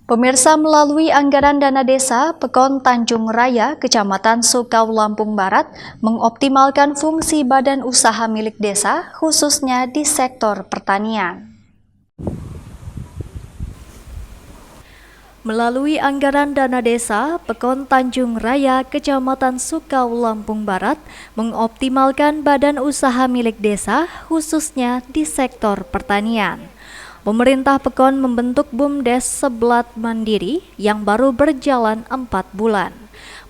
Pemirsa, melalui anggaran dana desa, Pekon Tanjung Raya, Kecamatan Sukau, Lampung Barat, mengoptimalkan fungsi badan usaha milik desa, khususnya di sektor pertanian. Melalui anggaran dana desa, Pekon Tanjung Raya, Kecamatan Sukau, Lampung Barat, mengoptimalkan badan usaha milik desa, khususnya di sektor pertanian. Pemerintah Pekon membentuk BUMDes Seblat Mandiri yang baru berjalan 4 bulan.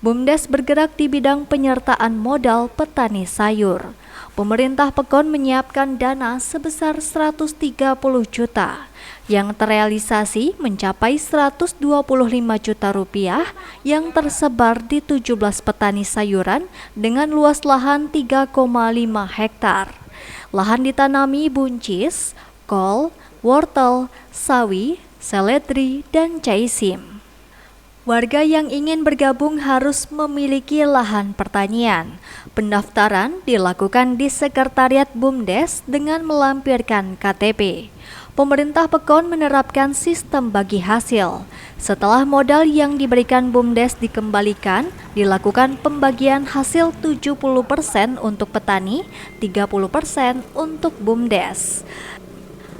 BUMDes bergerak di bidang penyertaan modal petani sayur. Pemerintah Pekon menyiapkan dana sebesar 130 juta, yang terrealisasi mencapai 125 juta rupiah yang tersebar di 17 petani sayuran dengan luas lahan 3,5 hektar. Lahan ditanami buncis, kol, wortel, sawi, seledri, dan caisim. Warga yang ingin bergabung harus memiliki lahan pertanian. Pendaftaran dilakukan di Sekretariat BUMDes dengan melampirkan KTP. Pemerintah Pekon menerapkan sistem bagi hasil. Setelah modal yang diberikan BUMDes dikembalikan, dilakukan pembagian hasil 70% untuk petani, 30% untuk BUMDes.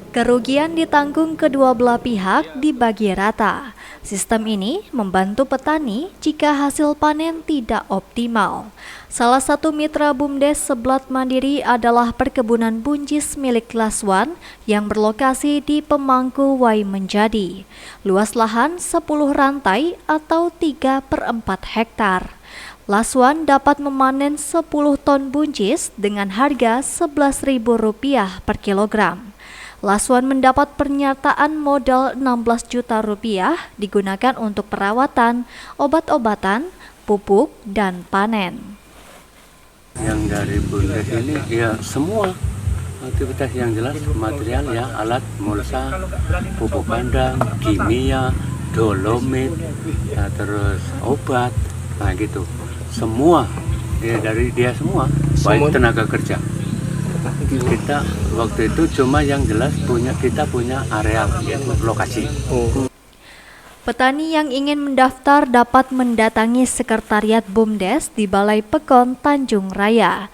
Kerugian ditanggung kedua belah pihak dibagi rata. Sistem ini membantu petani jika hasil panen tidak optimal. Salah satu mitra BUMDes Seblat Mandiri adalah perkebunan buncis milik Laswan yang berlokasi di Pemangku Wai Menjadi. Luas lahan 10 rantai atau 3/4 hektar. Laswan dapat memanen 10 ton buncis dengan harga Rp11.000 per kilogram. Laswan mendapat pernyataan modal 16 juta rupiah digunakan untuk perawatan, obat-obatan, pupuk, dan panen. Yang dari BUMDes ini ya semua aktivitas yang jelas material ya, alat mulsa, pupuk kandang, kimia, dolomit, ya, terus obat, nah gitu. Semua ya, dari dia semua, baik tenaga kerja. Kita waktu itu cuma yang jelas kita punya areal, yaitu lokasi. Petani yang ingin mendaftar dapat mendatangi Sekretariat BUMDes di Balai Pekon Tanjung Raya.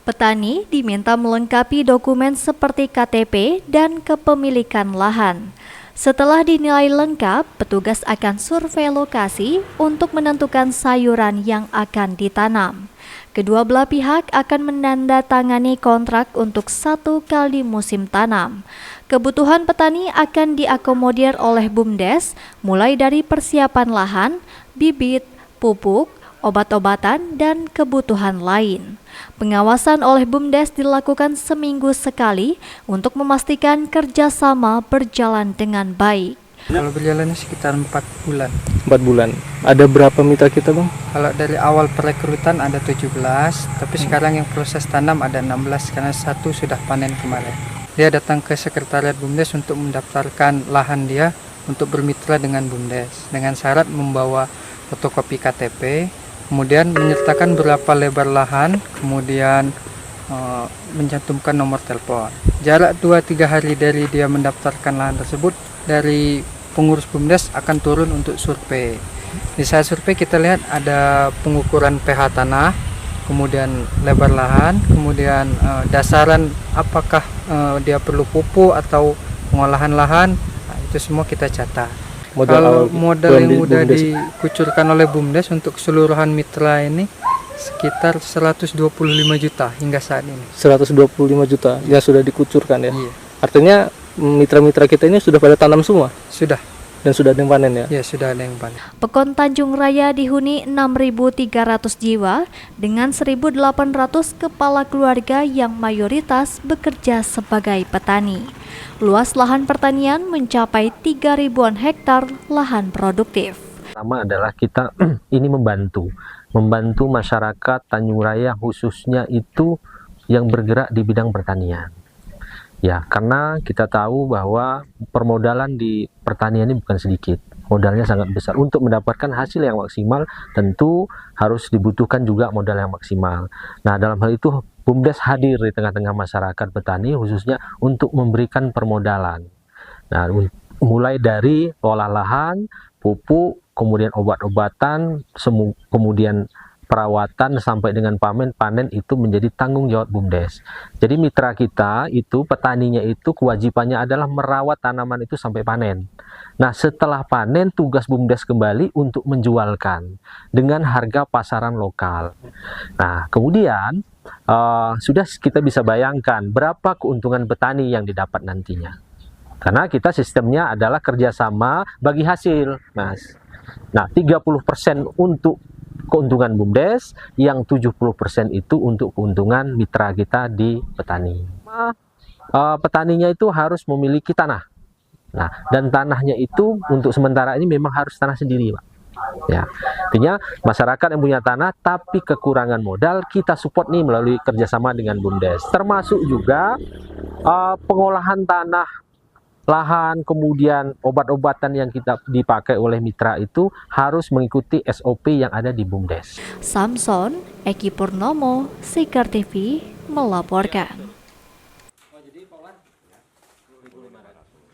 Petani diminta melengkapi dokumen seperti KTP dan kepemilikan lahan. Setelah dinilai lengkap, petugas akan survei lokasi untuk menentukan sayuran yang akan ditanam. Kedua belah pihak akan menandatangani kontrak untuk 1 kali musim tanam. Kebutuhan petani akan diakomodir oleh BUMDes, mulai dari persiapan lahan, bibit, pupuk, obat-obatan, dan kebutuhan lain. Pengawasan oleh BUMDes dilakukan seminggu sekali untuk memastikan kerjasama berjalan dengan baik. Kalau berjalannya sekitar 4 bulan. 4 bulan. Ada berapa mitra kita, Bang? Kalau dari awal perekrutan ada 17, tapi sekarang yang proses tanam ada 16 karena satu sudah panen kemarin. Dia datang ke Sekretariat BUMDes untuk mendaftarkan lahan dia untuk bermitra dengan BUMDes dengan syarat membawa fotokopi KTP, kemudian menyertakan berapa lebar lahan, kemudian mencantumkan nomor telepon. Jarak 2-3 hari dari dia mendaftarkan lahan tersebut, dari pengurus BUMDes akan turun untuk survei. Di saat survei kita lihat ada pengukuran pH tanah, kemudian lebar lahan, kemudian dasaran apakah dia perlu pupuk atau pengolahan lahan, nah, itu semua kita catat. Kalau modal yang sudah dikucurkan oleh BUMDes untuk keseluruhan mitra ini sekitar 125 juta hingga saat ini. 125 juta yang sudah dikucurkan ya? Iya. Artinya mitra-mitra kita ini sudah pada tanam semua? Sudah. Dan sudah ada yang panen ya? Ya, sudah ada yang panen. Pekon Tanjung Raya dihuni 6.300 jiwa dengan 1.800 kepala keluarga yang mayoritas bekerja sebagai petani. Luas lahan pertanian mencapai 3.000-an hektar lahan produktif. Pertama adalah kita ini membantu masyarakat Tanjung Raya khususnya itu yang bergerak di bidang pertanian. Ya, karena kita tahu bahwa permodalan di pertanian ini bukan sedikit. Modalnya sangat besar. Untuk mendapatkan hasil yang maksimal, tentu harus dibutuhkan juga modal yang maksimal. Nah, dalam hal itu BUMDes hadir di tengah-tengah masyarakat petani khususnya untuk memberikan permodalan. Nah, mulai dari olah lahan, pupuk, kemudian obat-obatan, kemudian perawatan sampai dengan panen itu menjadi tanggung jawab BUMDes. Jadi mitra kita itu, petaninya itu kewajibannya adalah merawat tanaman itu sampai panen. Nah, setelah panen tugas BUMDes kembali untuk menjualkan dengan harga pasaran lokal. Nah, kemudian sudah kita bisa bayangkan berapa keuntungan petani yang didapat nantinya. Karena kita sistemnya adalah kerjasama bagi hasil, Mas. Nah, 30% untuk keuntungan BUMDes, yang 70% itu untuk keuntungan mitra kita di petani. Petaninya itu harus memiliki tanah. Nah, dan tanahnya itu untuk sementara ini memang harus tanah sendiri, Pak. Ya, artinya masyarakat yang punya tanah tapi kekurangan modal, kita support nih melalui kerjasama dengan BUMDes. Termasuk juga pengolahan tanah, lahan, kemudian obat-obatan yang kita dipakai oleh mitra itu harus mengikuti SOP yang ada di BUMDes. Samson, Eki Purnomo, Sekar TV melaporkan.